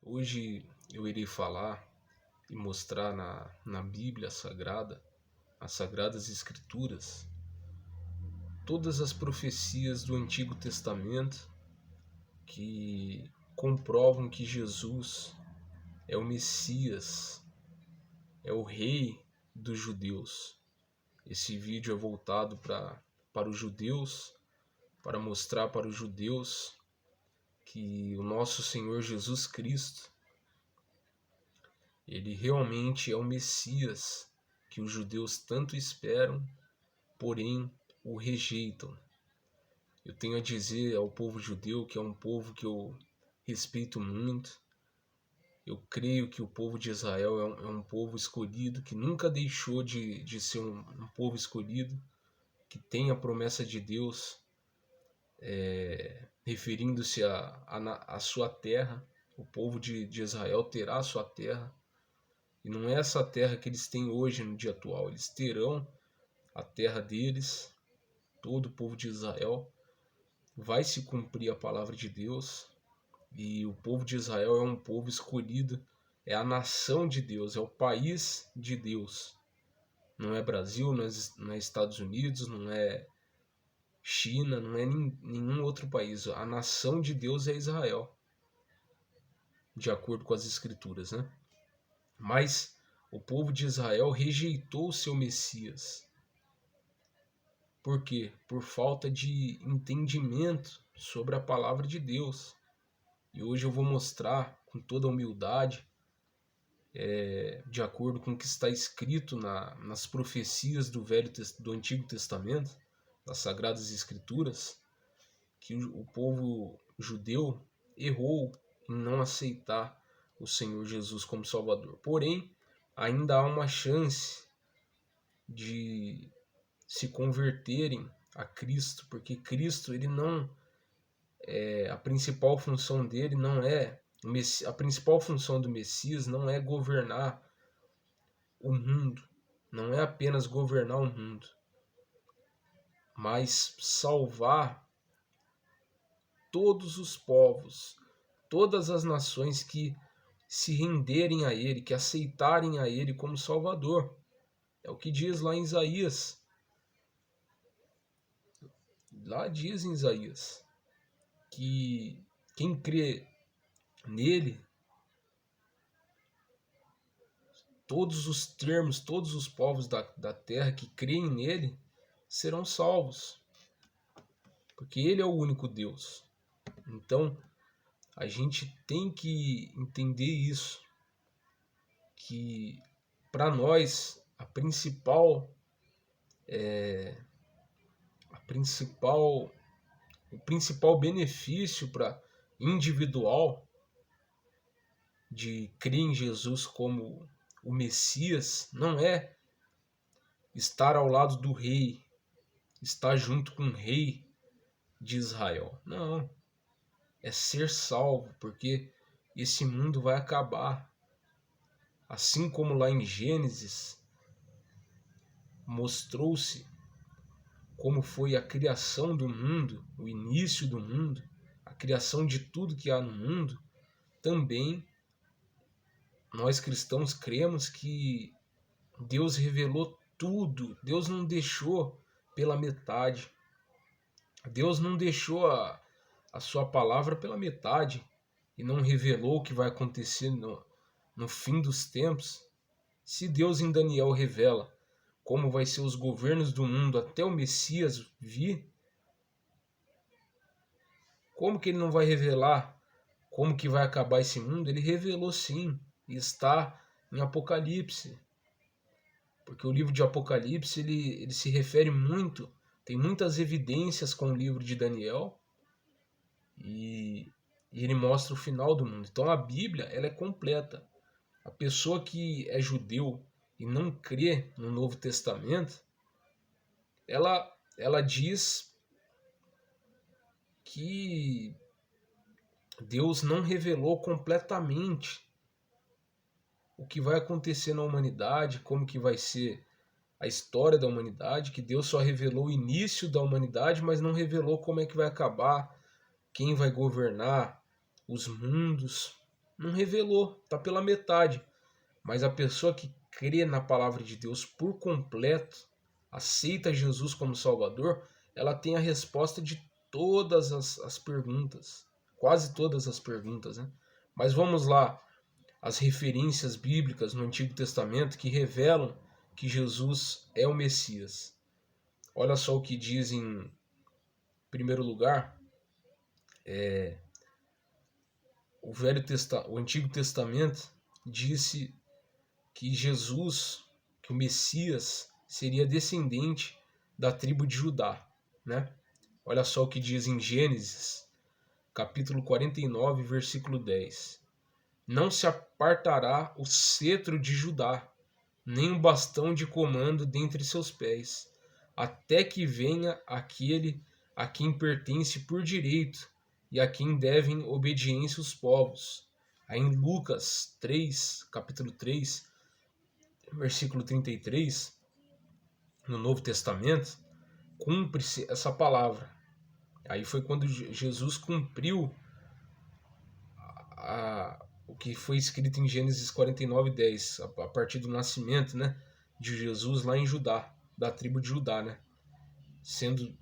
Hoje eu irei falar e mostrar na Bíblia Sagrada, as Sagradas Escrituras, todas as profecias do Antigo Testamento que comprovam que Jesus é o Messias, é o Rei dos judeus. Esse vídeo é voltado para os judeus, para mostrar para os judeus que o nosso Senhor Jesus Cristo, ele realmente é o Messias que os judeus tanto esperam, porém o rejeitam. Eu tenho a dizer ao povo judeu que é um povo que eu respeito muito. Eu creio que o povo de Israel é um povo escolhido, que nunca deixou de ser um povo escolhido, que tem a promessa de Deus, referindo-se à sua terra. O povo de Israel terá a sua terra. E não é essa terra que eles têm hoje no dia atual. Eles terão a terra deles, todo o povo de Israel. Vai se cumprir a palavra de Deus. E o povo de Israel é um povo escolhido. É a nação de Deus, é o país de Deus. Não é Brasil, não é Estados Unidos, não é China, não é nenhum outro país. A nação de Deus é Israel, de acordo com as Escrituras, né? Mas o povo de Israel rejeitou o seu Messias. Por quê? Por falta de entendimento sobre a palavra de Deus. E hoje eu vou mostrar com toda a humildade, de acordo com o que está escrito nas profecias do Antigo Testamento, das Sagradas Escrituras, que o povo judeu errou em não aceitar o Senhor Jesus como Salvador. Porém, ainda há uma chance de se converterem a Cristo, porque Cristo, ele não a principal função dele não é a principal função do Messias não é governar o mundo, não é apenas governar o mundo, mas salvar todos os povos, todas as nações que se renderem a ele, que aceitarem a ele como Salvador. É o que diz lá em Isaías. Lá diz em Isaías que quem crê nele, todos os termos, todos os povos da terra que creem nele serão salvos, porque ele é o único Deus. Então a gente tem que entender isso, que para nós o principal benefício para individual de crer em Jesus como o Messias não é estar ao lado do rei, estar junto com o rei de Israel. Não, é ser salvo, porque esse mundo vai acabar. Assim como lá em Gênesis mostrou-se como foi a criação do mundo, o início do mundo, a criação de tudo que há no mundo, também nós cristãos cremos que Deus revelou tudo. Deus não deixou pela metade. Deus não deixou a sua palavra pela metade e não revelou o que vai acontecer no fim dos tempos. Se Deus em Daniel revela como vai ser os governos do mundo até o Messias vir, como que ele não vai revelar como que vai acabar esse mundo? Ele revelou sim, e está em Apocalipse. Porque o livro de Apocalipse ele se refere muito, tem muitas evidências com o livro de Daniel, e ele mostra o final do mundo. Então a Bíblia ela é completa. A pessoa que é judeu e não crê no Novo Testamento, ela diz que Deus não revelou completamente o que vai acontecer na humanidade, como que vai ser a história da humanidade, que Deus só revelou o início da humanidade, mas não revelou como é que vai acabar, quem vai governar os mundos. não revelou, está pela metade. Mas a pessoa que crê na palavra de Deus por completo, aceita Jesus como Salvador, ela tem a resposta de todas as perguntas, quase todas as perguntas, né? Mas vamos lá, as referências bíblicas no Antigo Testamento que revelam que Jesus é o Messias. Olha só o que diz em primeiro lugar, o Antigo Testamento disse que Jesus, que o Messias, seria descendente da tribo de Judá, né? Olha só o que diz em Gênesis, capítulo 49, versículo 10. Não se apartará o cetro de Judá, nem o bastão de comando dentre seus pés, até que venha aquele a quem pertence por direito e a quem devem obediência os povos. Aí em Lucas 3, capítulo 3, versículo 33, no Novo Testamento, cumpre-se essa palavra. Aí foi quando Jesus cumpriu o que foi escrito em Gênesis 49:10, a partir do nascimento, né, de Jesus lá em Judá, da tribo de Judá, né, sendo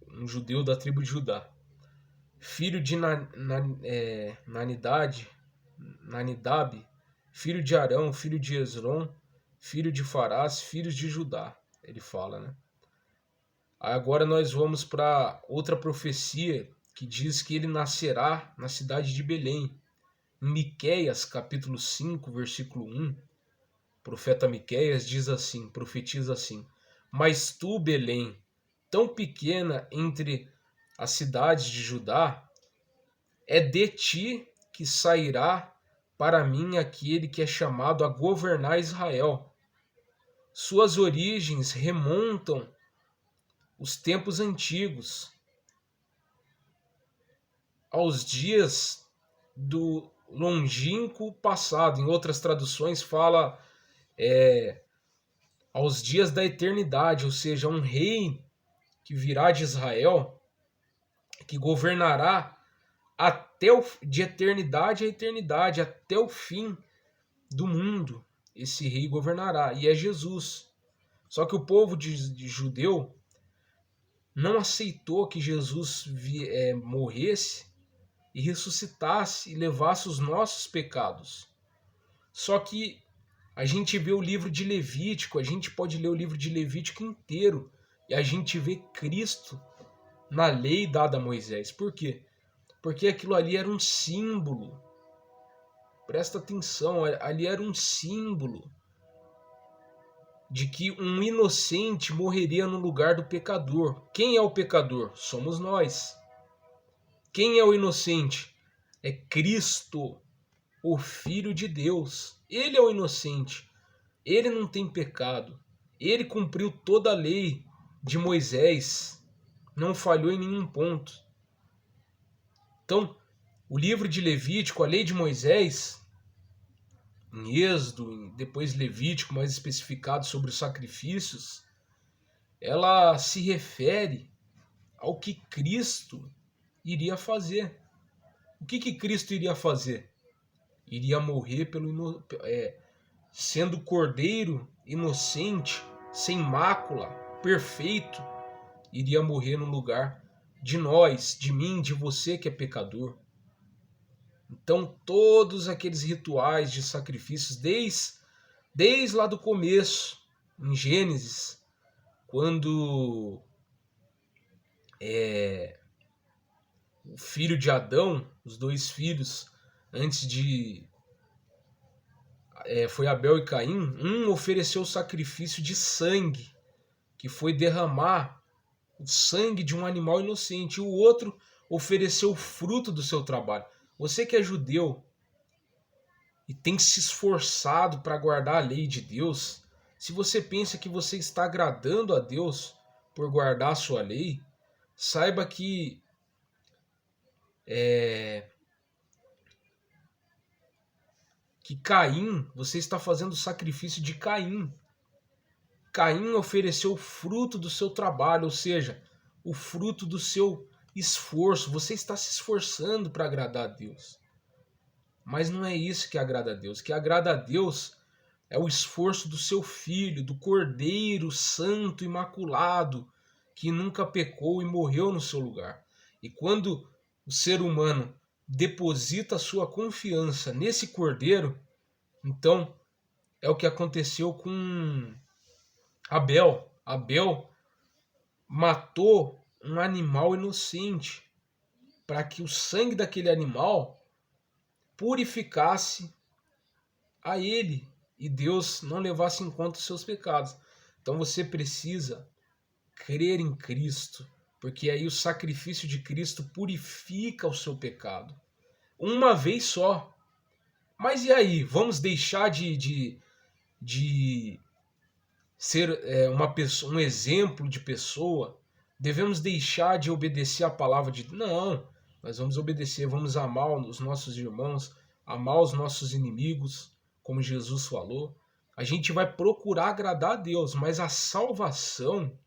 um judeu da tribo de Judá. Filho de Nanidab, filho de Arão, filho de Esrom, filho de Farás, filhos de Judá, ele fala, né? Agora nós vamos para outra profecia que diz que ele nascerá na cidade de Belém. Em Miqueias, capítulo 5, versículo 1, o profeta Miqueias diz assim, profetiza assim: Mas tu, Belém, tão pequena entre as cidades de Judá, é de ti que sairá para mim aquele que é chamado a governar Israel. Suas origens remontam os tempos antigos, aos dias do longínquo passado. Em outras traduções fala aos dias da eternidade, ou seja, um rei que virá de Israel, que governará de eternidade a eternidade, até o fim do mundo. Esse rei governará, e é Jesus. Só que o povo de judeu não aceitou que Jesus morresse e ressuscitasse e levasse os nossos pecados. Só que a gente vê o livro de Levítico, a gente pode ler o livro de Levítico inteiro e a gente vê Cristo na lei dada a Moisés. Por quê? Porque aquilo ali era um símbolo. Presta atenção, ali era um símbolo de que um inocente morreria no lugar do pecador. Quem é o pecador? Somos nós. Quem é o inocente? É Cristo, o Filho de Deus. Ele é o inocente. Ele não tem pecado. Ele cumpriu toda a lei de Moisés. Não falhou em nenhum ponto. Então, o livro de Levítico, a lei de Moisés, em Êxodo, depois Levítico, mais especificado sobre os sacrifícios, ela se refere ao que Cristo iria fazer. O que Cristo iria fazer? Iria morrer sendo cordeiro inocente, sem mácula, perfeito, iria morrer no lugar de nós, de mim, de você que é pecador. Então todos aqueles rituais de sacrifícios, desde lá do começo, em Gênesis, quando o filho de Adão, os dois filhos, antes de foi Abel e Caim, um ofereceu o sacrifício de sangue, que foi derramar o sangue de um animal inocente, e o outro ofereceu o fruto do seu trabalho. Você que é judeu e tem se esforçado para guardar a lei de Deus, se você pensa que você está agradando a Deus por guardar a sua lei, saiba que Caim, você está fazendo o sacrifício de Caim. Caim ofereceu o fruto do seu trabalho, ou seja, o fruto do seu esforço. Você está se esforçando para agradar a Deus. Mas não é isso que agrada a Deus. O que agrada a Deus é o esforço do seu Filho, do Cordeiro Santo Imaculado, que nunca pecou e morreu no seu lugar. E quando o ser humano deposita a sua confiança nesse Cordeiro, então é o que aconteceu com Abel. Abel matou um animal inocente para que o sangue daquele animal purificasse a ele e Deus não levasse em conta os seus pecados. Então você precisa crer em Cristo, porque aí o sacrifício de Cristo purifica o seu pecado. Uma vez só. Mas e aí? Vamos deixar de ser um exemplo de pessoa? Devemos deixar de obedecer a palavra de Deus? Não, nós vamos obedecer, vamos amar os nossos irmãos, amar os nossos inimigos, como Jesus falou. A gente vai procurar agradar a Deus, mas a salvação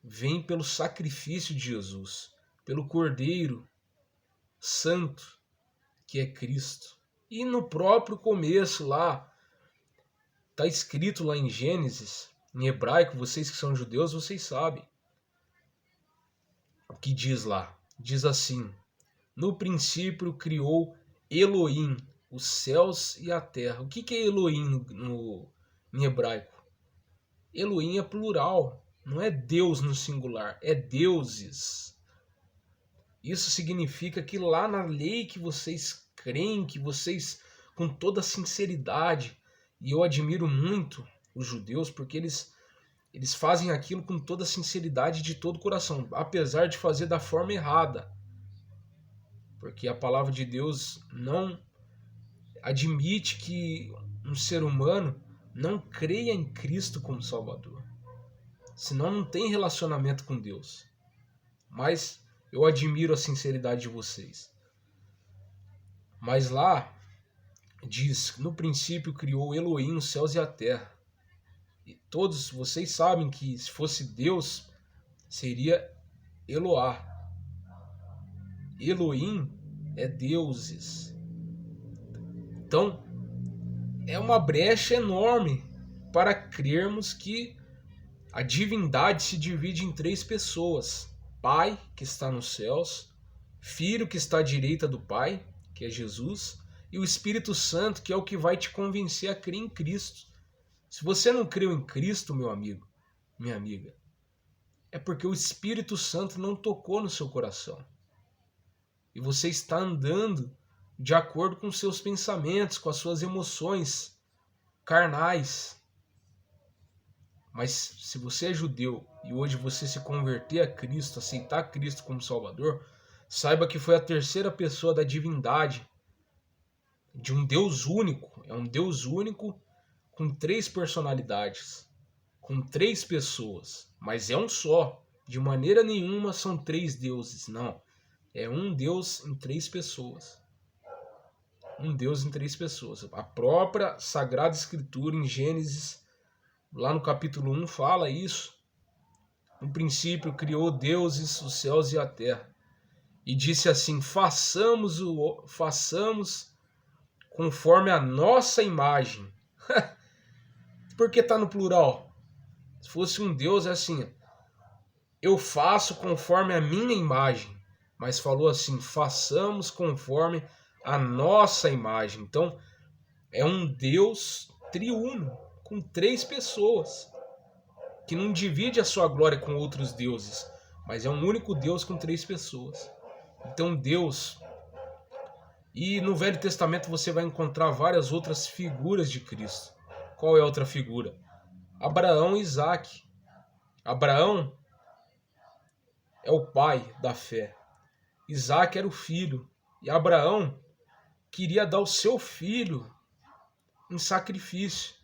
vem pelo sacrifício de Jesus, pelo Cordeiro Santo, que é Cristo. E no próprio começo lá, está escrito lá em Gênesis, em hebraico, vocês que são judeus, vocês sabem o que diz lá. Diz assim: no princípio criou Elohim os céus e a terra. O que é Elohim em hebraico? Elohim é plural, não é Deus no singular, é deuses. Isso significa que lá na lei que vocês creem, que vocês, com toda sinceridade, e eu admiro muito os judeus, porque eles fazem aquilo com toda sinceridade de todo o coração, apesar de fazer da forma errada. Porque a palavra de Deus não admite que um ser humano não creia em Cristo como Salvador. Senão não tem relacionamento com Deus. Mas eu admiro a sinceridade de vocês. Mas lá diz, no princípio criou Elohim os céus e a terra. E todos vocês sabem que se fosse Deus, seria Eloá. Elohim é deuses. Então, é uma brecha enorme para crermos que a divindade se divide em 3 pessoas. Pai, que está nos céus, Filho, que está à direita do Pai, que é Jesus, e o Espírito Santo, que é o que vai te convencer a crer em Cristo. Se você não creu em Cristo, meu amigo, minha amiga, é porque o Espírito Santo não tocou no seu coração. E você está andando de acordo com seus pensamentos, com as suas emoções carnais. Mas se você é judeu e hoje você se converter a Cristo, aceitar Cristo como Salvador, saiba que foi a terceira pessoa da divindade, de um Deus único. É um Deus único com 3 personalidades, com 3 pessoas, mas é um só. De maneira nenhuma são 3 deuses, não. É um Deus em 3 pessoas. Um Deus em 3 pessoas. A própria Sagrada Escritura em Gênesis, lá no capítulo 1, fala isso. No princípio criou deuses, os céus e a terra. E disse assim, façamos conforme a nossa imagem. Por que está no plural? Se fosse um Deus, é assim, eu faço conforme a minha imagem. Mas falou assim, façamos conforme a nossa imagem. Então, é um Deus triuno, com 3 pessoas, que não divide a sua glória com outros deuses, mas é um único Deus com 3 pessoas. Então, Deus... E no Velho Testamento você vai encontrar várias outras figuras de Cristo. Qual é a outra figura? Abraão e Isaac. Abraão é o pai da fé. Isaac era o filho. E Abraão queria dar o seu filho em sacrifício.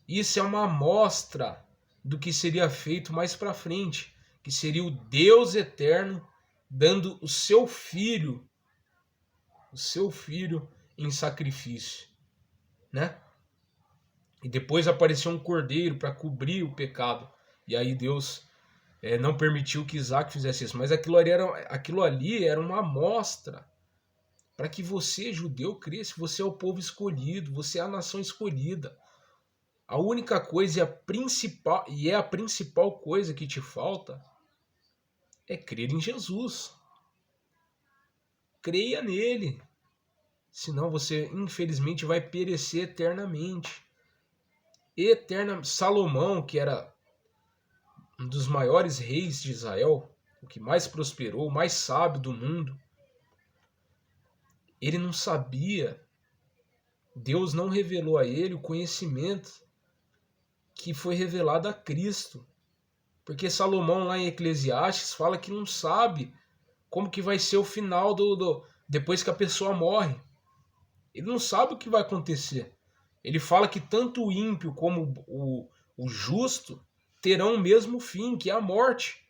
Isso é uma amostra do que seria feito mais para frente, que seria o Deus eterno dando o seu filho em sacrifício, né? E depois apareceu um cordeiro para cobrir o pecado. E aí Deus não permitiu que Isaac fizesse isso. Mas aquilo ali era uma amostra para que você, judeu, cresça. Você é o povo escolhido, você é a nação escolhida. A única coisa e a principal coisa que te falta é crer em Jesus. Creia nele. Senão você, infelizmente, vai perecer eternamente. Salomão, que era um dos maiores reis de Israel, o que mais prosperou, o mais sábio do mundo, ele não sabia, Deus não revelou a ele o conhecimento que foi revelado a Cristo. Porque Salomão lá em Eclesiastes fala que não sabe como que vai ser o final depois que a pessoa morre. Ele não sabe o que vai acontecer. Ele fala que tanto o ímpio como o justo terão o mesmo fim, que é a morte.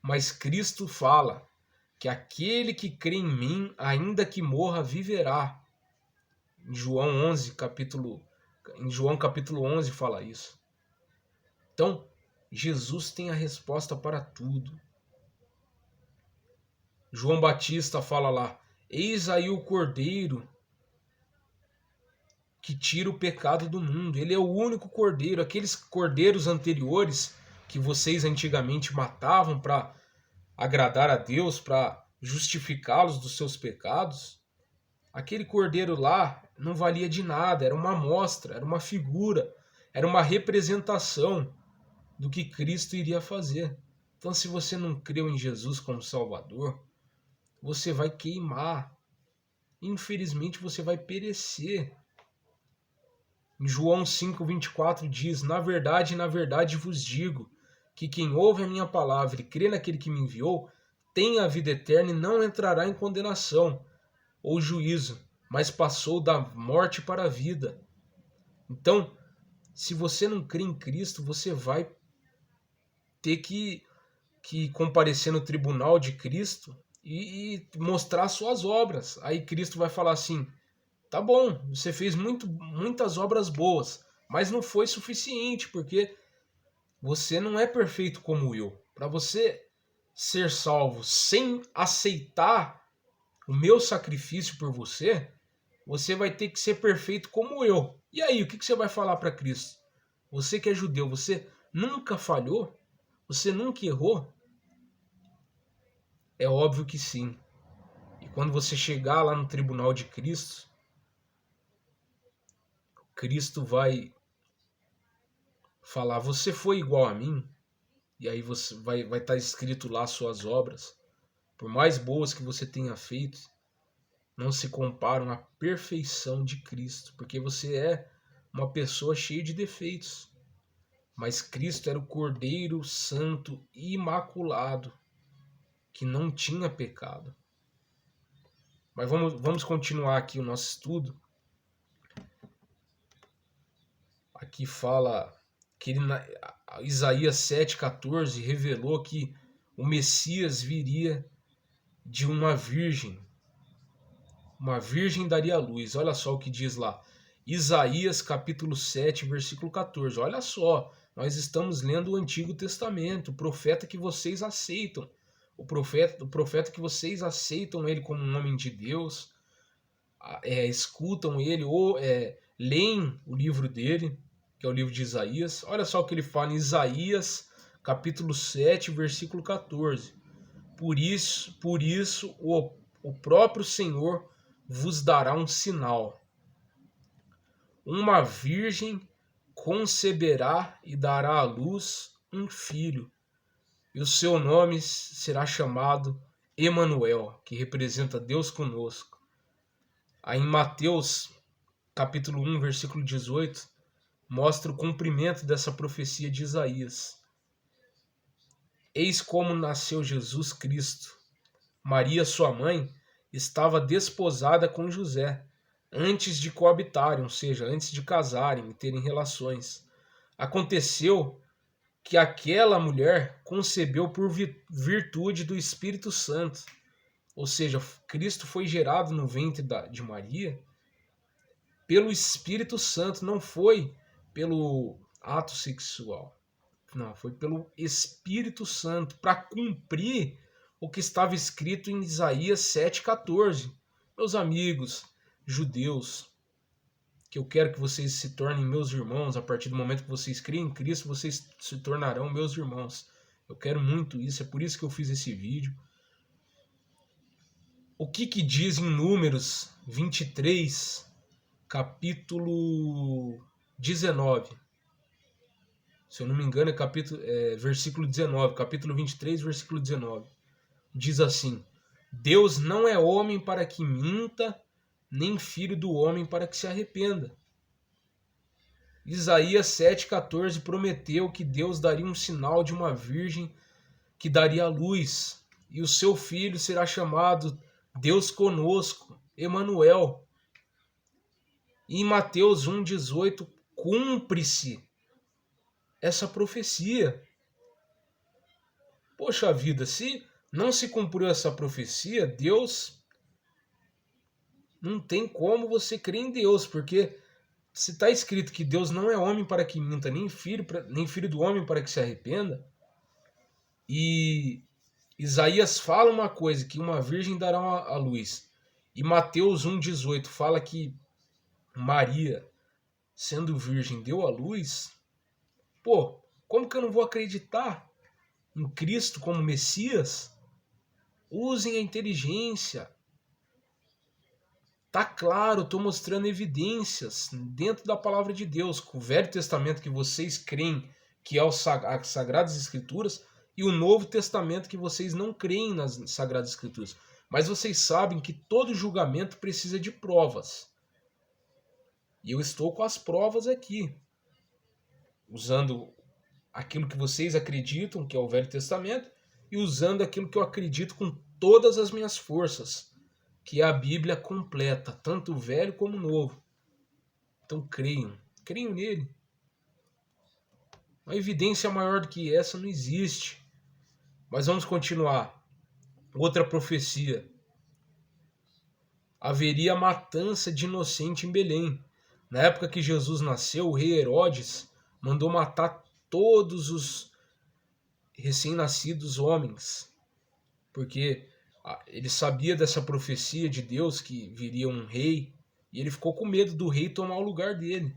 Mas Cristo fala que aquele que crê em mim, ainda que morra, viverá. Em João capítulo 11 fala isso. Então, Jesus tem a resposta para tudo. João Batista fala lá: eis aí o Cordeiro que tira o pecado do mundo. Ele é o único cordeiro. Aqueles cordeiros anteriores que vocês antigamente matavam para agradar a Deus, para justificá-los dos seus pecados, aquele cordeiro lá não valia de nada, era uma amostra, era uma figura, era uma representação do que Cristo iria fazer. Então, se você não creu em Jesus como Salvador, você vai queimar. Infelizmente, você vai perecer. Em João 5,24 diz: na verdade vos digo, que quem ouve a minha palavra e crê naquele que me enviou, tem a vida eterna e não entrará em condenação ou juízo, mas passou da morte para a vida. Então, se você não crê em Cristo, você vai ter que comparecer no tribunal de Cristo e mostrar suas obras. Aí Cristo vai falar assim: tá bom, você fez muitas obras boas, mas não foi suficiente, porque você não é perfeito como eu. Para você ser salvo sem aceitar o meu sacrifício por você, você vai ter que ser perfeito como eu. E aí, o que você vai falar para Cristo? Você que é judeu, você nunca falhou? Você nunca errou? É óbvio que sim. E quando você chegar lá no tribunal de Cristo, Cristo vai falar: você foi igual a mim? E aí você vai estar escrito lá suas obras. Por mais boas que você tenha feito, não se comparam à perfeição de Cristo, porque você é uma pessoa cheia de defeitos. Mas Cristo era o Cordeiro Santo e Imaculado, que não tinha pecado. Mas vamos continuar aqui o nosso estudo. Aqui fala que Isaías 7,14 revelou que o Messias viria de uma virgem. Uma virgem daria luz. Olha só o que diz lá. Isaías capítulo 7, versículo 14. Olha só, nós estamos lendo o Antigo Testamento, o profeta que vocês aceitam. O profeta que vocês aceitam ele como um homem de Deus, escutam ele ou leem o livro dele, que é o livro de Isaías. Olha só o que ele fala em Isaías capítulo 7, versículo 14. Por isso o próprio Senhor vos dará um sinal. Uma virgem conceberá e dará à luz um filho, e o seu nome será chamado Emanuel, que representa Deus conosco. Aí em Mateus capítulo 1, versículo 18, mostra o cumprimento dessa profecia de Isaías. Eis como nasceu Jesus Cristo. Maria, sua mãe, estava desposada com José, antes de coabitarem, ou seja, antes de casarem e terem relações. Aconteceu que aquela mulher concebeu por virtude do Espírito Santo. Ou seja, Cristo foi gerado no ventre de Maria pelo Espírito Santo, não foi pelo ato sexual. Não, foi pelo Espírito Santo, para cumprir o que estava escrito em Isaías 7,14. Meus amigos judeus, que eu quero que vocês se tornem meus irmãos, a partir do momento que vocês creem em Cristo, vocês se tornarão meus irmãos. Eu quero muito isso, é por isso que eu fiz esse vídeo. O que diz em Números 23, capítulo 19? Se eu não me engano, versículo 19, capítulo 23, versículo 19. Diz assim: Deus não é homem para que minta, nem filho do homem para que se arrependa. Isaías 7,14 prometeu que Deus daria um sinal de uma virgem que daria a luz, e o seu filho será chamado Deus conosco, Emanuel. E em Mateus 1,18 cumpre-se essa profecia. Poxa vida, se não se cumpriu essa profecia, Deus não tem como você crer em Deus, porque se está escrito que Deus não é homem para que minta, nem filho do homem para que se arrependa, e Isaías fala uma coisa, que uma virgem dará a luz, e Mateus 1,18 fala que Maria, sendo virgem, deu a luz, pô, como que eu não vou acreditar em Cristo como Messias? Usem a inteligência. Tá claro, estou mostrando evidências dentro da palavra de Deus, com o Velho Testamento que vocês creem que é as Sagradas Escrituras, e o Novo Testamento que vocês não creem nas Sagradas Escrituras. Mas vocês sabem que todo julgamento precisa de provas. E eu estou com as provas aqui, usando aquilo que vocês acreditam, que é o Velho Testamento, e usando aquilo que eu acredito com todas as minhas forças, que é a Bíblia completa, tanto o Velho como o Novo. Então creiam nele. Uma evidência maior do que essa não existe. Mas vamos continuar. Outra profecia. Haveria matança de inocente em Belém. Na época que Jesus nasceu, o rei Herodes mandou matar todos os recém-nascidos homens, porque ele sabia dessa profecia de Deus que viria um rei, e ele ficou com medo do rei tomar o lugar dele.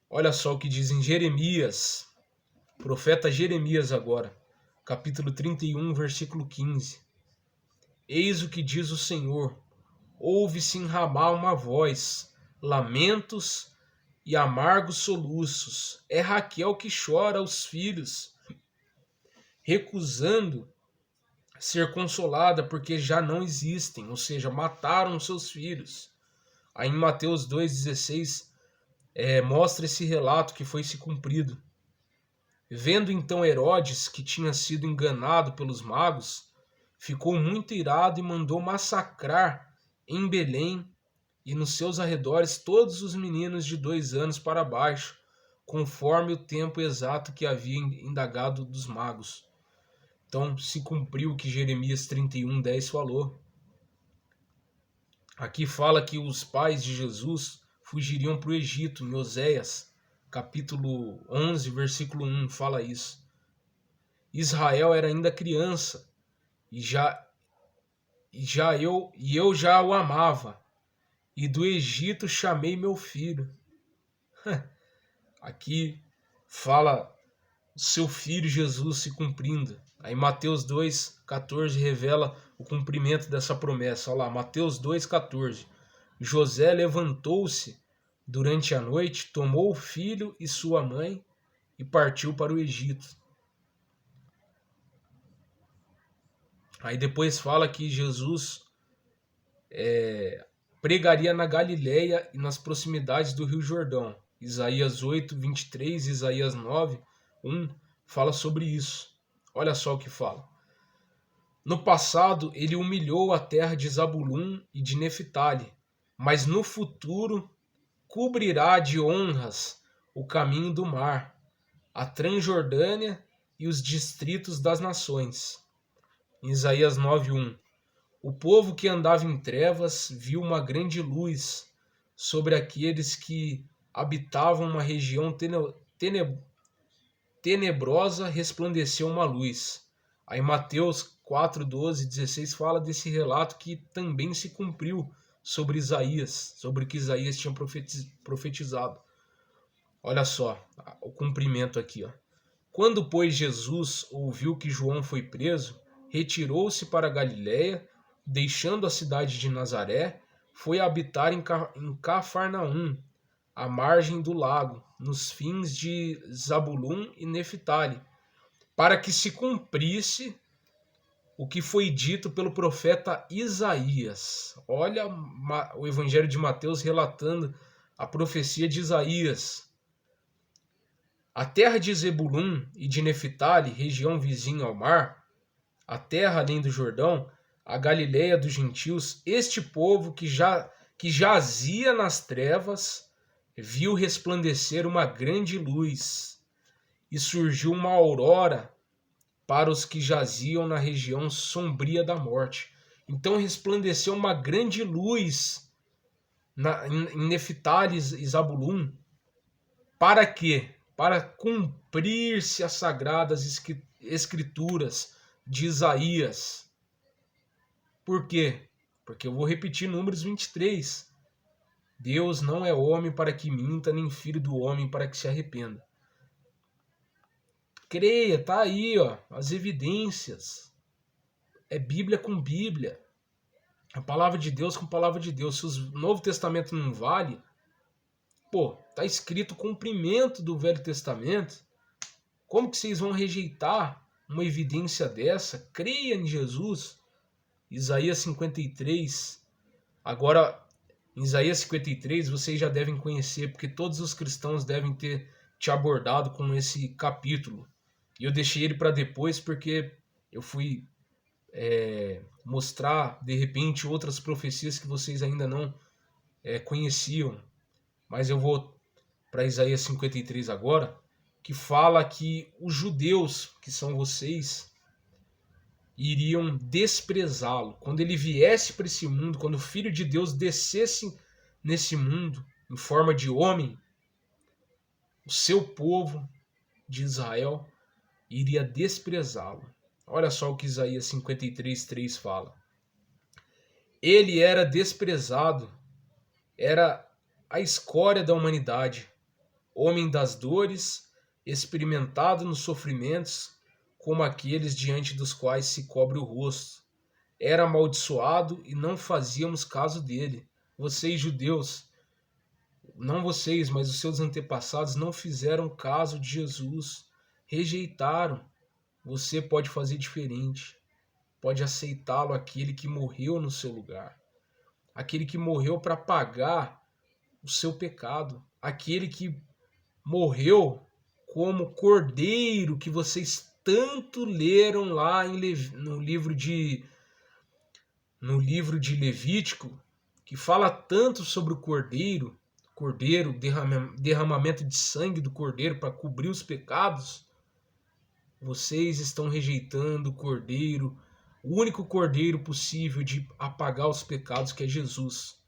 Olha só o que diz em Jeremias, profeta Jeremias agora, capítulo 31, versículo 15. Eis o que diz o Senhor: ouve-se em Ramá uma voz, lamentos e amargos soluços. É Raquel que chora aos filhos, recusando ser consolada porque já não existem, ou seja, mataram seus filhos. Aí em Mateus 2,16 mostra esse relato que foi se cumprido. Vendo então Herodes que tinha sido enganado pelos magos, ficou muito irado e mandou massacrar em Belém e nos seus arredores todos os meninos de 2 anos para baixo, conforme o tempo exato que havia indagado dos magos. Então se cumpriu o que Jeremias 31:10 falou. Aqui fala que os pais de Jesus fugiriam para o Egito, em Oséias, capítulo 11, versículo 1, fala isso. Israel era ainda criança, e eu já o amava, e do Egito chamei meu filho. Aqui fala o seu filho Jesus se cumprindo. Aí Mateus 2,14 revela o cumprimento dessa promessa. Olha lá, Mateus 2,14. José levantou-se durante a noite, tomou o filho e sua mãe e partiu para o Egito. Aí depois fala que Jesus pregaria na Galileia e nas proximidades do Rio Jordão. Isaías 8:23, Isaías 9:1 fala sobre isso. Olha só o que fala. No passado, ele humilhou a terra de Zabulum e de Neftali, mas no futuro cobrirá de honras o caminho do mar, a Transjordânia e os distritos das nações. Em Isaías 9:1. O povo que andava em trevas viu uma grande luz. Sobre aqueles que habitavam uma região tenebrosa resplandeceu uma luz. Aí Mateus 4, 12, 16 fala desse relato que também se cumpriu sobre Isaías, sobre o que Isaías tinha profetizado. Olha só o cumprimento aqui, ó. Quando, pois, Jesus ouviu que João foi preso, retirou-se para Galiléia, deixando a cidade de Nazaré, foi habitar em Cafarnaum, à margem do lago, nos fins de Zabulum e Neftali, para que se cumprisse o que foi dito pelo profeta Isaías. Olha o Evangelho de Mateus relatando a profecia de Isaías. A terra de Zebulum e de Neftali, região vizinha ao mar, a terra além do Jordão, a Galileia dos gentios, este povo que jazia nas trevas, viu resplandecer uma grande luz, e surgiu uma aurora para os que jaziam na região sombria da morte. Então resplandeceu uma grande luz em Neftali e Zabulum. Para quê? Para cumprir-se as sagradas escrituras de Isaías. Por quê? Porque eu vou repetir Números 23. Deus não é homem para que minta, nem filho do homem para que se arrependa. Creia, tá aí, ó, as evidências. É Bíblia com Bíblia. A palavra de Deus com palavra de Deus. Se o Novo Testamento não vale, tá escrito o cumprimento do Velho Testamento. Como que vocês vão rejeitar uma evidência dessa? Creia em Jesus. Isaías 53. Agora, em Isaías 53, vocês já devem conhecer, porque todos os cristãos devem ter te abordado com esse capítulo. E eu deixei ele para depois porque eu fui mostrar, de repente, outras profecias que vocês ainda não conheciam. Mas eu vou para Isaías 53 agora, que fala que os judeus, que são vocês, iriam desprezá-lo. Quando ele viesse para esse mundo, quando o Filho de Deus descesse nesse mundo, em forma de homem, o seu povo de Israel iria desprezá-lo. Olha só o que Isaías 53:3 fala. Ele era desprezado, era a escória da humanidade, homem das dores, experimentado nos sofrimentos, como aqueles diante dos quais se cobre o rosto. Era amaldiçoado e não fazíamos caso dele. Vocês, judeus, não vocês, mas os seus antepassados, não fizeram caso de Jesus. Rejeitaram. Você pode fazer diferente. Pode aceitá-lo, aquele que morreu no seu lugar. Aquele que morreu para pagar o seu pecado. Aquele que morreu como cordeiro que vocês tanto leram lá no livro de Levítico, que fala tanto sobre o cordeiro, derramamento de sangue do cordeiro para cobrir os pecados. Vocês estão rejeitando o cordeiro, o único cordeiro possível de apagar os pecados, que é Jesus.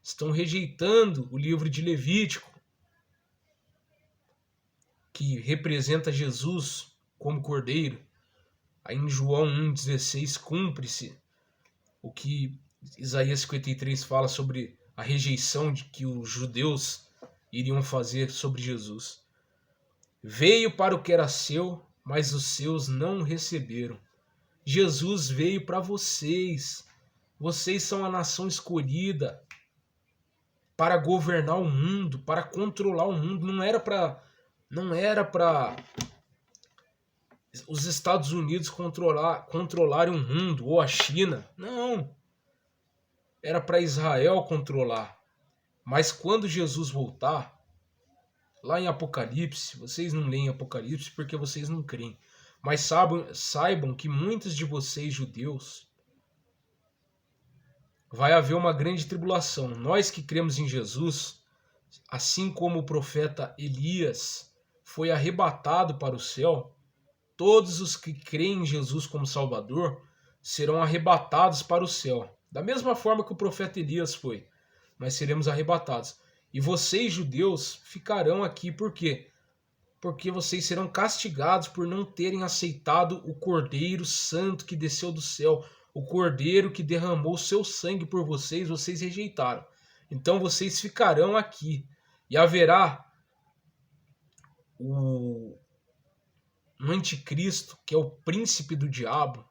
Estão rejeitando o livro de Levítico, que representa Jesus como cordeiro. Aí em João 1,16 cumpre-se o que Isaías 53 fala sobre a rejeição de que os judeus iriam fazer sobre Jesus. Veio para o que era seu, mas os seus não o receberam. Jesus veio para vocês. Vocês são a nação escolhida para governar o mundo, para controlar o mundo. Não era para os Estados Unidos controlarem o mundo, ou a China. Não. Era para Israel controlar. Mas quando Jesus voltar, lá em Apocalipse, vocês não leem Apocalipse porque vocês não creem. Mas saibam que muitos de vocês, judeus, vai haver uma grande tribulação. Nós que cremos em Jesus, assim como o profeta Elias foi arrebatado para o céu, todos os que creem em Jesus como Salvador serão arrebatados para o céu. Da mesma forma que o profeta Elias foi, nós seremos arrebatados. E vocês, judeus, ficarão aqui. Por quê? porque vocês serão castigados por não terem aceitado o Cordeiro Santo que desceu do céu, o Cordeiro que derramou seu sangue por vocês, vocês rejeitaram. Então vocês ficarão aqui e haverá um anticristo, que é o príncipe do diabo,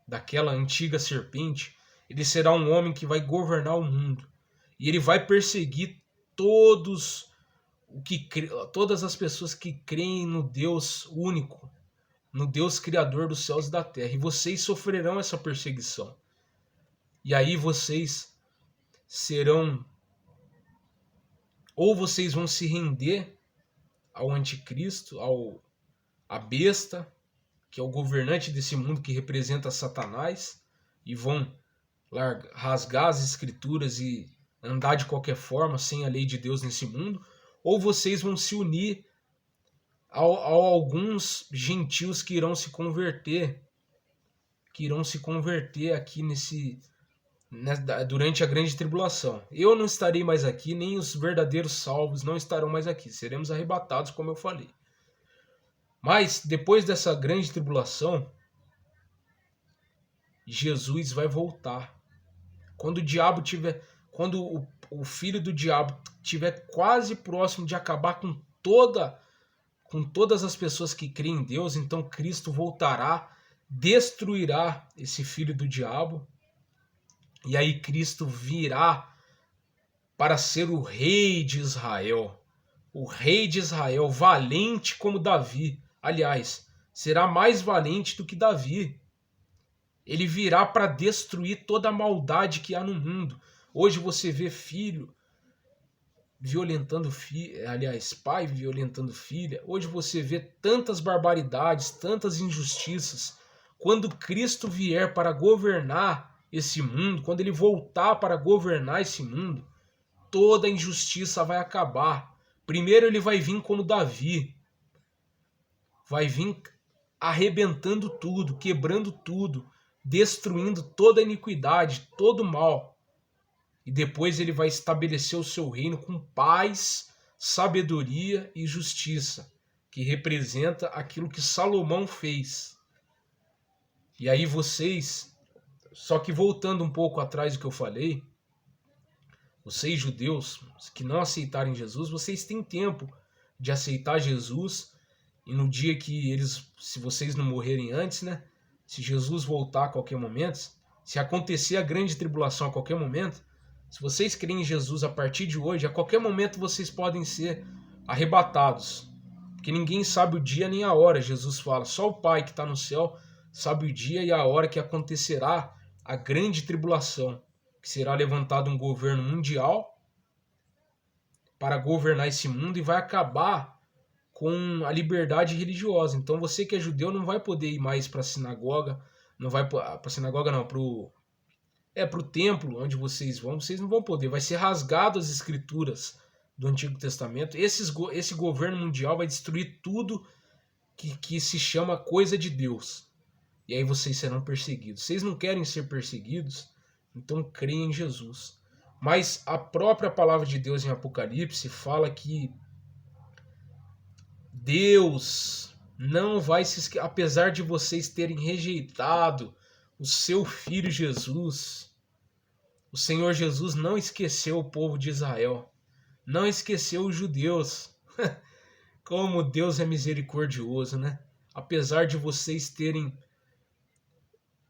daquela antiga serpente. Ele será um homem que vai governar o mundo e ele vai perseguir todas as pessoas que creem no Deus único, no Deus criador dos céus e da terra. E vocês sofrerão essa perseguição. E aí vocês serão, ou vocês vão se render ao anticristo, à besta, que é o governante desse mundo, que representa Satanás, e vão rasgar as escrituras e andar de qualquer forma sem a lei de Deus nesse mundo, ou vocês vão se unir a alguns gentios que irão se converter aqui durante a grande tribulação. Eu não estarei mais aqui, nem os verdadeiros salvos não estarão mais aqui. Seremos arrebatados, como eu falei. Mas depois dessa grande tribulação, Jesus vai voltar. Quando o filho do diabo estiver quase próximo de acabar com todas as pessoas que creem em Deus, então Cristo voltará, destruirá esse filho do diabo, e aí Cristo virá para ser o rei de Israel. O rei de Israel, valente como Davi. Aliás, será mais valente do que Davi. Ele virá para destruir toda a maldade que há no mundo. Hoje você vê filho violentando filha, aliás, pai violentando filha. Hoje você vê tantas barbaridades, tantas injustiças. Quando Cristo vier para governar esse mundo, quando ele voltar para governar esse mundo, toda injustiça vai acabar. Primeiro ele vai vir como Davi. Vai vir arrebentando tudo, quebrando tudo, destruindo toda a iniquidade, todo o mal. E depois ele vai estabelecer o seu reino com paz, sabedoria e justiça, que representa aquilo que Salomão fez. E aí vocês, só que voltando um pouco atrás do que eu falei, vocês judeus que não aceitarem Jesus, vocês têm tempo de aceitar Jesus, e no dia que se vocês não morrerem antes, né? Se Jesus voltar a qualquer momento, se acontecer a grande tribulação a qualquer momento, se vocês creem em Jesus a partir de hoje, a qualquer momento vocês podem ser arrebatados. Porque ninguém sabe o dia nem a hora, Jesus fala. Só o Pai que está no céu sabe o dia e a hora que acontecerá a grande tribulação, que será levantado um governo mundial para governar esse mundo e vai acabar com a liberdade religiosa. Então você que é judeu não vai poder ir mais para a sinagoga, não vai para a sinagoga não, para o templo onde vocês não vão poder, vai ser rasgado as escrituras do Antigo Testamento. Esse governo mundial vai destruir tudo que se chama coisa de Deus. E aí vocês serão perseguidos. Vocês não querem ser perseguidos? Então creem em Jesus. Mas a própria palavra de Deus em Apocalipse fala que Deus não vai se esquecer, apesar de vocês terem rejeitado o seu filho Jesus, o Senhor Jesus não esqueceu o povo de Israel, não esqueceu os judeus. Como Deus é misericordioso, né? Apesar de vocês terem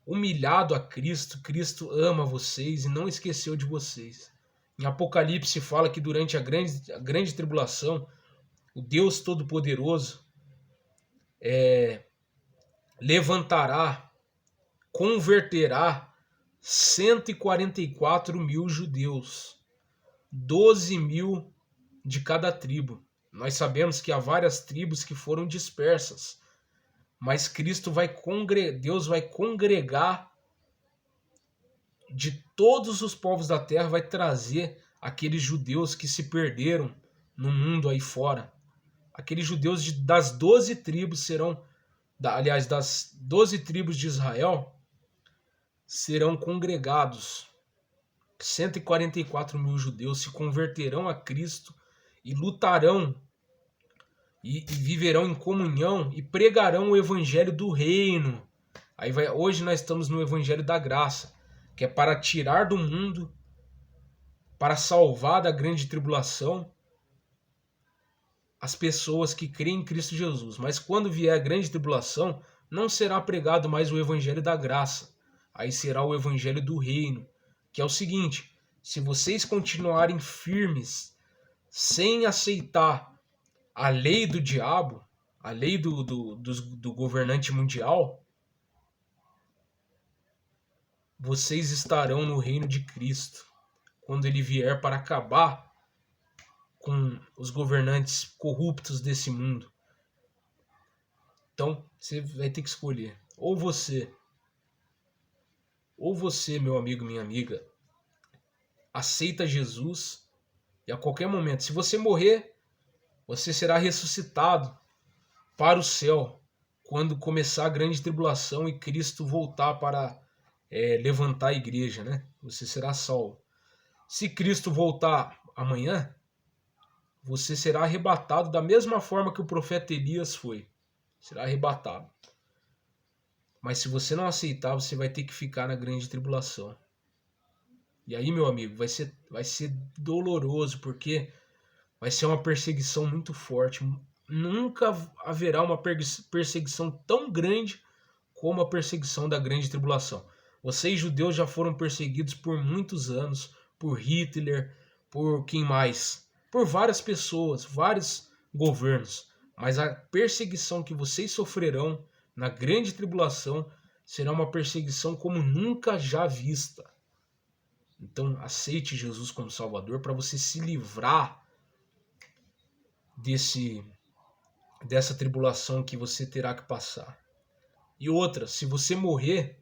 humilhado a Cristo, Cristo ama vocês e não esqueceu de vocês. Em Apocalipse fala que durante a grande tribulação, o Deus Todo-Poderoso levantará, converterá 144 mil judeus, 12 mil de cada tribo. Nós sabemos que há várias tribos que foram dispersas, mas Deus vai congregar de todos os povos da terra, vai trazer aqueles judeus que se perderam no mundo aí fora. Aqueles judeus das 12 tribos serão, aliás, das 12 tribos de Israel, serão congregados. 144 mil judeus se converterão a Cristo e lutarão e viverão em comunhão e pregarão o evangelho do reino. Hoje nós estamos no evangelho da graça, que é para tirar do mundo, para salvar da grande tribulação as pessoas que creem em Cristo Jesus. Mas quando vier a grande tribulação, não será pregado mais o evangelho da graça. Aí será o evangelho do reino, que é o seguinte: se vocês continuarem firmes, sem aceitar a lei do diabo, a lei do governante mundial, vocês estarão no reino de Cristo, quando ele vier para acabar com os governantes corruptos desse mundo. Então, você vai ter que escolher. Ou você, meu amigo, minha amiga, aceita Jesus e a qualquer momento, se você morrer, você será ressuscitado para o céu quando começar a grande tribulação e Cristo voltar para levantar a igreja, né? Você será salvo. Se Cristo voltar amanhã, você será arrebatado da mesma forma que o profeta Elias foi. Será arrebatado. Mas se você não aceitar, você vai ter que ficar na grande tribulação. E aí, meu amigo, vai ser doloroso, porque vai ser uma perseguição muito forte. Nunca haverá uma perseguição tão grande como a perseguição da grande tribulação. Vocês, judeus, já foram perseguidos por muitos anos, por Hitler, por quem mais? Por várias pessoas, vários governos. Mas a perseguição que vocês sofrerão na grande tribulação será uma perseguição como nunca já vista. Então, aceite Jesus como Salvador para você se livrar dessa tribulação que você terá que passar. E outra, se você morrer,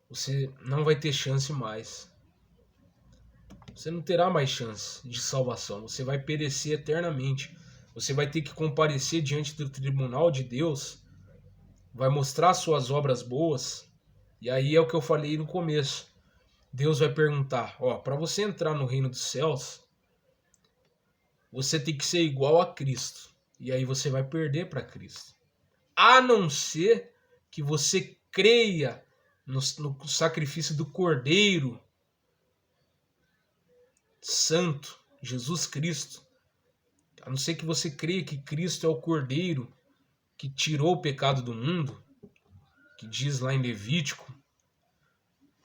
você não vai ter chance mais. Você não terá mais chance de salvação. Você vai perecer eternamente. Você vai ter que comparecer diante do tribunal de Deus, vai mostrar suas obras boas, e aí é o que eu falei no começo. Deus vai perguntar, para você entrar no reino dos céus, você tem que ser igual a Cristo. E aí você vai perder para Cristo. A não ser que você creia no sacrifício do Cordeiro Santo, Jesus Cristo. A não ser que você creia que Cristo é o Cordeiro que tirou o pecado do mundo, que diz lá em Levítico,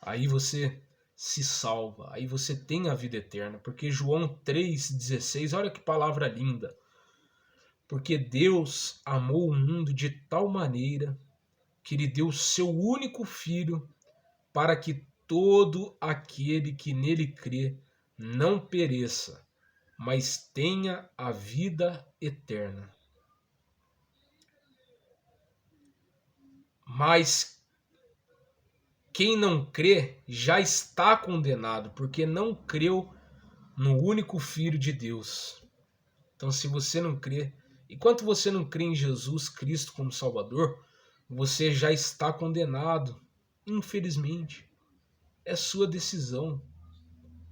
aí você se salva, aí você tem a vida eterna. Porque João 3,16, olha que palavra linda. Porque Deus amou o mundo de tal maneira que ele deu o seu único filho para que todo aquele que nele crê não pereça, mas tenha a vida eterna. Mas quem não crê já está condenado, porque não creu no único Filho de Deus. Então, se você não crê, enquanto você não crê em Jesus Cristo como Salvador, você já está condenado, infelizmente. É sua decisão.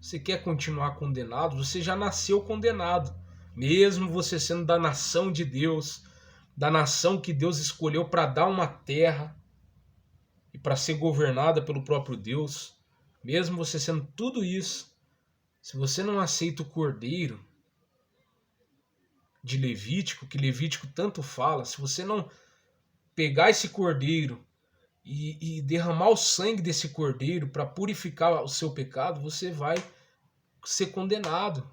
Você quer continuar condenado? Você já nasceu condenado. Mesmo você sendo da nação de Deus, da nação que Deus escolheu para dar uma terra e para ser governada pelo próprio Deus, mesmo você sendo tudo isso, se você não aceita o Cordeiro de Levítico, que Levítico tanto fala, se você não pegar esse Cordeiro e derramar o sangue desse Cordeiro para purificar o seu pecado, você vai ser condenado.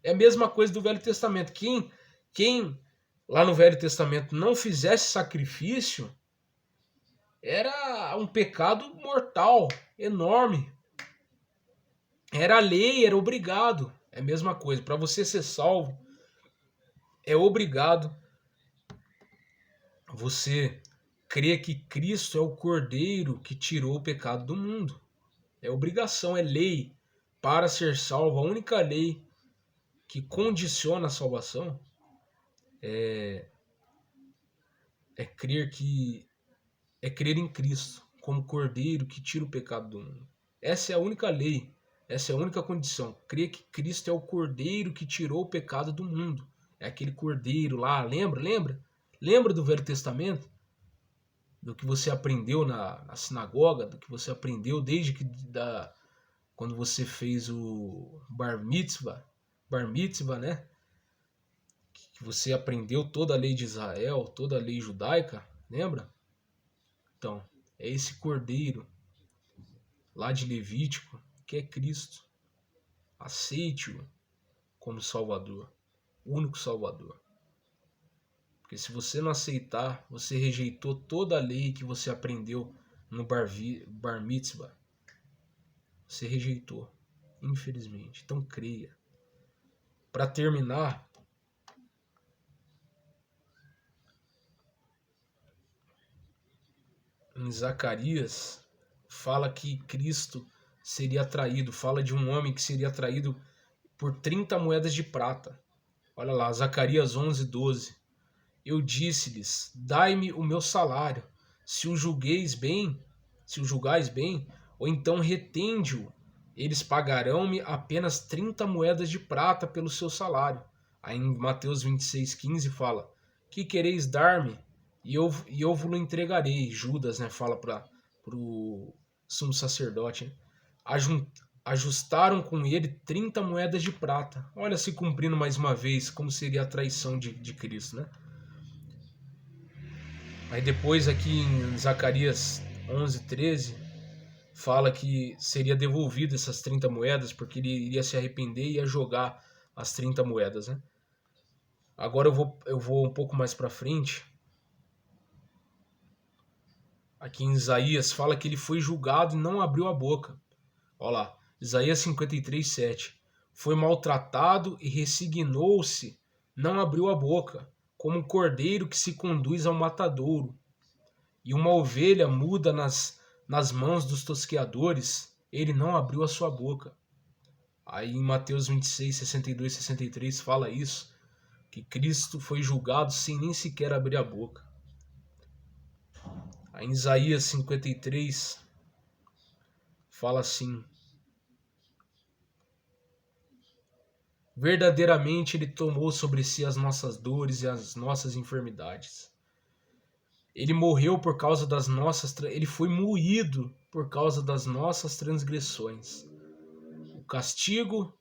É a mesma coisa do Velho Testamento. Quem lá no Velho Testamento não fizesse sacrifício era um pecado mortal, enorme. Era lei, era obrigado. É a mesma coisa. Para você ser salvo, é obrigado você crer que Cristo é o Cordeiro que tirou o pecado do mundo. É obrigação, é lei. Para ser salvo, a única lei que condiciona a salvação é crer em Cristo como Cordeiro que tira o pecado do mundo. Essa é a única lei. Essa é a única condição. Crer que Cristo é o Cordeiro que tirou o pecado do mundo. É aquele Cordeiro lá, lembra? Lembra do Velho Testamento? Do que você aprendeu na sinagoga, do que você aprendeu desde que quando você fez o Bar Mitzvah, né? Que você aprendeu toda a lei de Israel, toda a lei judaica, lembra? Então, é esse Cordeiro lá de Levítico que é Cristo. Aceite-o como Salvador, único Salvador. Porque se você não aceitar, você rejeitou toda a lei que você aprendeu no Bar Mitzvah. Você rejeitou, infelizmente. Então creia. Para terminar, em Zacarias, fala que Cristo seria traído. Fala de um homem que seria traído por 30 moedas de prata. Olha lá, Zacarias 11:12. Eu disse-lhes, dai-me o meu salário, se o julgais bem, ou então retende-o. Eles pagarão-me apenas 30 moedas de prata pelo seu salário. Aí em Mateus 26:15 fala, que quereis dar-me? E eu vos entregarei. Judas, né, fala para o sumo sacerdote. Né? Ajustaram com ele 30 moedas de prata. Olha se cumprindo mais uma vez como seria a traição de Cristo, né? Aí depois aqui em Zacarias 11:13 fala que seria devolvido essas 30 moedas porque ele iria se arrepender e ia jogar as 30 moedas, né? Agora eu vou um pouco mais para frente. Aqui em Isaías fala que ele foi julgado e não abriu a boca. Olha lá, Isaías 53:7. Foi maltratado e resignou-se, não abriu a boca, como um cordeiro que se conduz ao matadouro. E uma ovelha muda nas mãos dos tosqueadores, ele não abriu a sua boca. Aí em Mateus 26:62-63 fala isso, que Cristo foi julgado sem nem sequer abrir a boca. Aí em Isaías 53 fala assim, verdadeiramente ele tomou sobre si as nossas dores e as nossas enfermidades. Ele morreu por causa das nossas, ele foi moído por causa das nossas transgressões. O castigo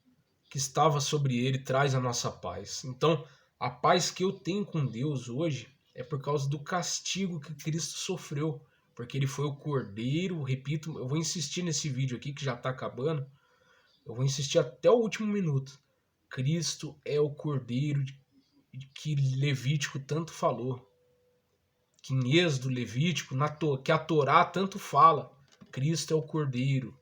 que estava sobre ele traz a nossa paz. Então, a paz que eu tenho com Deus hoje é por causa do castigo que Cristo sofreu, porque ele foi o Cordeiro, repito, eu vou insistir nesse vídeo aqui que já está acabando, eu vou insistir até o último minuto. Cristo é o Cordeiro que Levítico tanto falou, que em Êxodo, Levítico, que a Torá tanto fala. Cristo é o Cordeiro.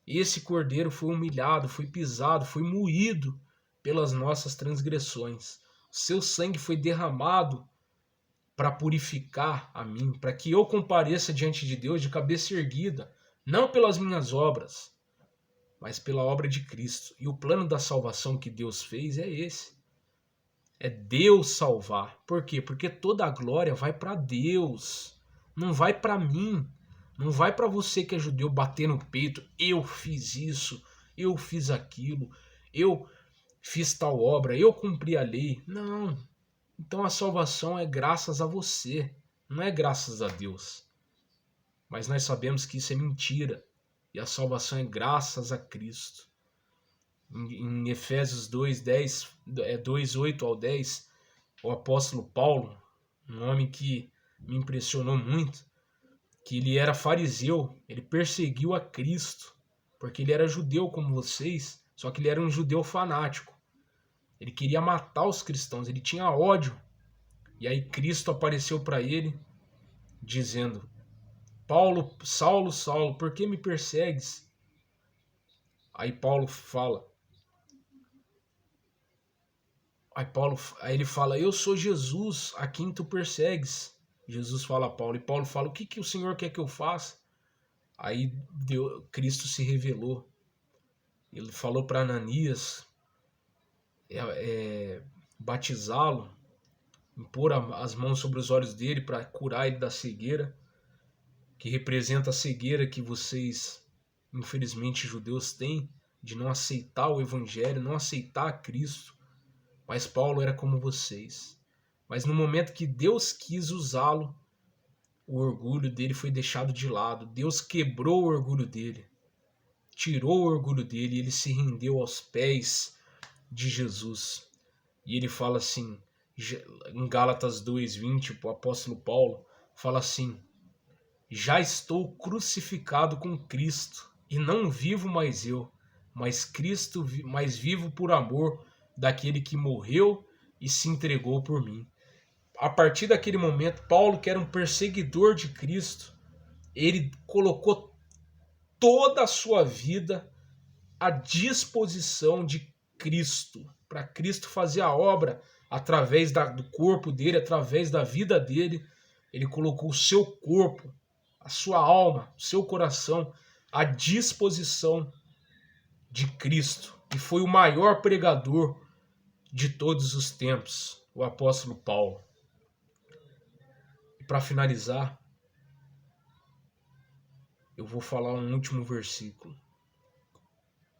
Esse Cordeiro foi humilhado, foi pisado, foi moído pelas nossas transgressões. O seu sangue foi derramado para purificar a mim, para que eu compareça diante de Deus de cabeça erguida, não pelas minhas obras, mas pela obra de Cristo. E o plano da salvação que Deus fez é esse. É Deus salvar. Por quê? Porque toda a glória vai para Deus, não vai para mim. Não vai para você que é judeu bater no peito, eu fiz isso, eu fiz aquilo, eu fiz tal obra, eu cumpri a lei. Não. Então a salvação é graças a você, não é graças a Deus. Mas nós sabemos que isso é mentira. E a salvação é graças a Cristo. Em Efésios 2:10, 2:8-10, o apóstolo Paulo, um homem que me impressionou muito, que ele era fariseu, ele perseguiu a Cristo, porque ele era judeu como vocês, só que ele era um judeu fanático. Ele queria matar os cristãos, ele tinha ódio. E aí Cristo apareceu para ele, dizendo, Paulo, Saulo, Saulo, por que me persegues? Aí Paulo fala, aí ele fala, eu sou Jesus, a quem tu persegues. Jesus fala a Paulo, e Paulo fala, o que o Senhor quer que eu faça? Aí Cristo se revelou. Ele falou para Ananias batizá-lo, impor as mãos sobre os olhos dele para curar ele da cegueira, que representa a cegueira que vocês infelizmente, judeus têm, de não aceitar o evangelho, não aceitar Cristo. Mas Paulo era como vocês. Mas no momento que Deus quis usá-lo, o orgulho dele foi deixado de lado. Deus quebrou o orgulho dele, tirou o orgulho dele e ele se rendeu aos pés de Jesus. E ele fala assim, em Gálatas 2:20, o apóstolo Paulo fala assim: já estou crucificado com Cristo, e não vivo mais eu, mas Cristo, mas vivo por amor daquele que morreu e se entregou por mim. A partir daquele momento, Paulo, que era um perseguidor de Cristo, ele colocou toda a sua vida à disposição de Cristo, para Cristo fazer a obra através do corpo dele, através da vida dele. Ele colocou o seu corpo, a sua alma, o seu coração à disposição de Cristo. E foi o maior pregador de todos os tempos, o apóstolo Paulo. E para finalizar, eu vou falar um último versículo.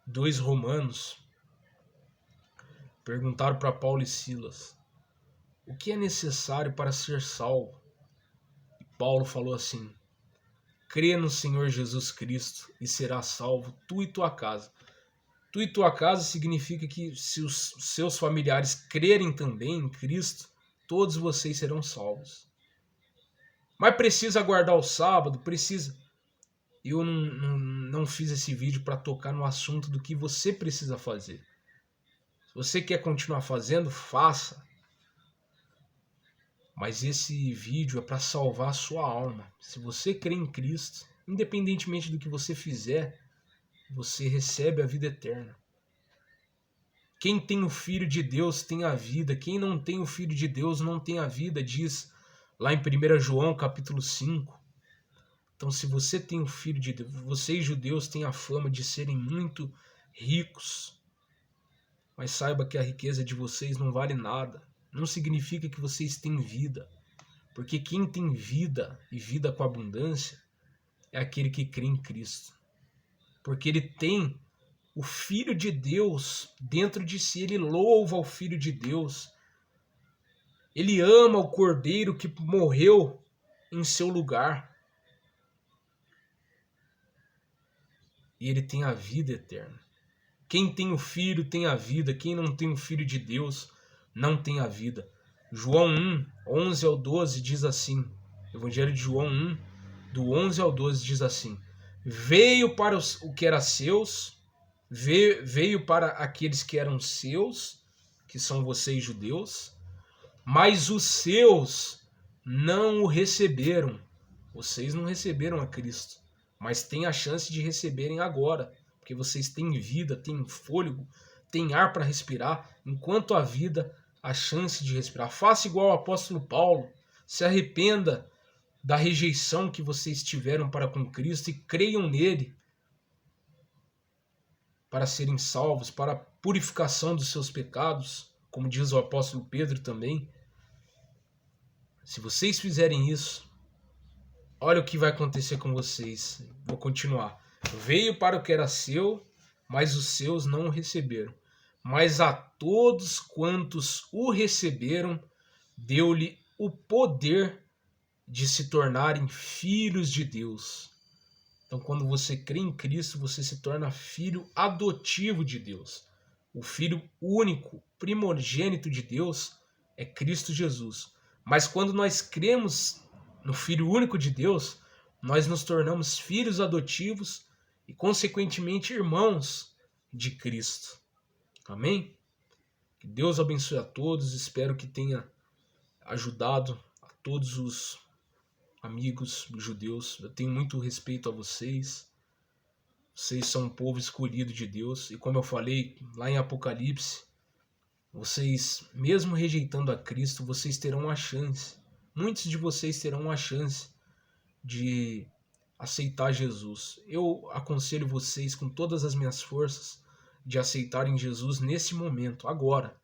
2 Romanos perguntaram para Paulo e Silas: o que é necessário para ser salvo? E Paulo falou assim: crê no Senhor Jesus Cristo e serás salvo, tu e tua casa. Tu e tua casa significa que se os seus familiares crerem também em Cristo, todos vocês serão salvos. Mas precisa guardar o sábado? Precisa. Eu não fiz esse vídeo para tocar no assunto do que você precisa fazer. Se você quer continuar fazendo, faça. Mas esse vídeo é para salvar a sua alma. Se você crê em Cristo, independentemente do que você fizer, você recebe a vida eterna. Quem tem o Filho de Deus tem a vida. Quem não tem o Filho de Deus não tem a vida, diz lá em 1 João capítulo 5. Então, se você tem o Filho de Deus, vocês judeus têm a fama de serem muito ricos. Mas saiba que a riqueza de vocês não vale nada. Não significa que vocês têm vida. Porque quem tem vida e vida com abundância é aquele que crê em Cristo. Porque ele tem o Filho de Deus dentro de si, ele louva o Filho de Deus. Ele ama o Cordeiro que morreu em seu lugar. E ele tem a vida eterna. Quem tem o Filho tem a vida. Quem não tem o Filho de Deus não tem a vida. João 1, 11 ao 12 diz assim. Evangelho de João 1, do 11 ao 12 diz assim: veio para o que era seus, veio para aqueles que eram seus, que são vocês judeus, mas os seus não o receberam. Vocês não receberam a Cristo, mas têm a chance de receberem agora, porque vocês têm vida, têm fôlego, têm ar para respirar. Enquanto há vida, a chance de respirar. Faça igual ao apóstolo Paulo, se arrependa da rejeição que vocês tiveram para com Cristo e creiam nele para serem salvos, para a purificação dos seus pecados, como diz o apóstolo Pedro também. Se vocês fizerem isso, olha o que vai acontecer com vocês. Vou continuar. Veio para o que era seu, mas os seus não o receberam. Mas a todos quantos o receberam, deu-lhe o poder de se tornarem filhos de Deus. Então, quando você crê em Cristo, você se torna filho adotivo de Deus. O filho único, primogênito de Deus é Cristo Jesus. Mas quando nós cremos no Filho único de Deus, nós nos tornamos filhos adotivos e, consequentemente, irmãos de Cristo. Amém? Que Deus abençoe a todos. Espero que tenha ajudado a todos os amigos judeus. Eu tenho muito respeito a vocês. Vocês são um povo escolhido de Deus. E como eu falei lá em Apocalipse, vocês, mesmo rejeitando a Cristo, vocês terão a chance. Muitos de vocês terão a chance de aceitar Jesus. Eu aconselho vocês com todas as minhas forças de aceitarem Jesus nesse momento, agora.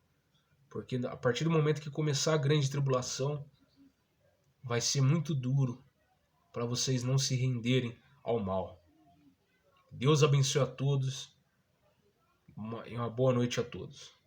Porque a partir do momento que começar a grande tribulação, vai ser muito duro para vocês não se renderem ao mal. Deus abençoe a todos e uma boa noite a todos.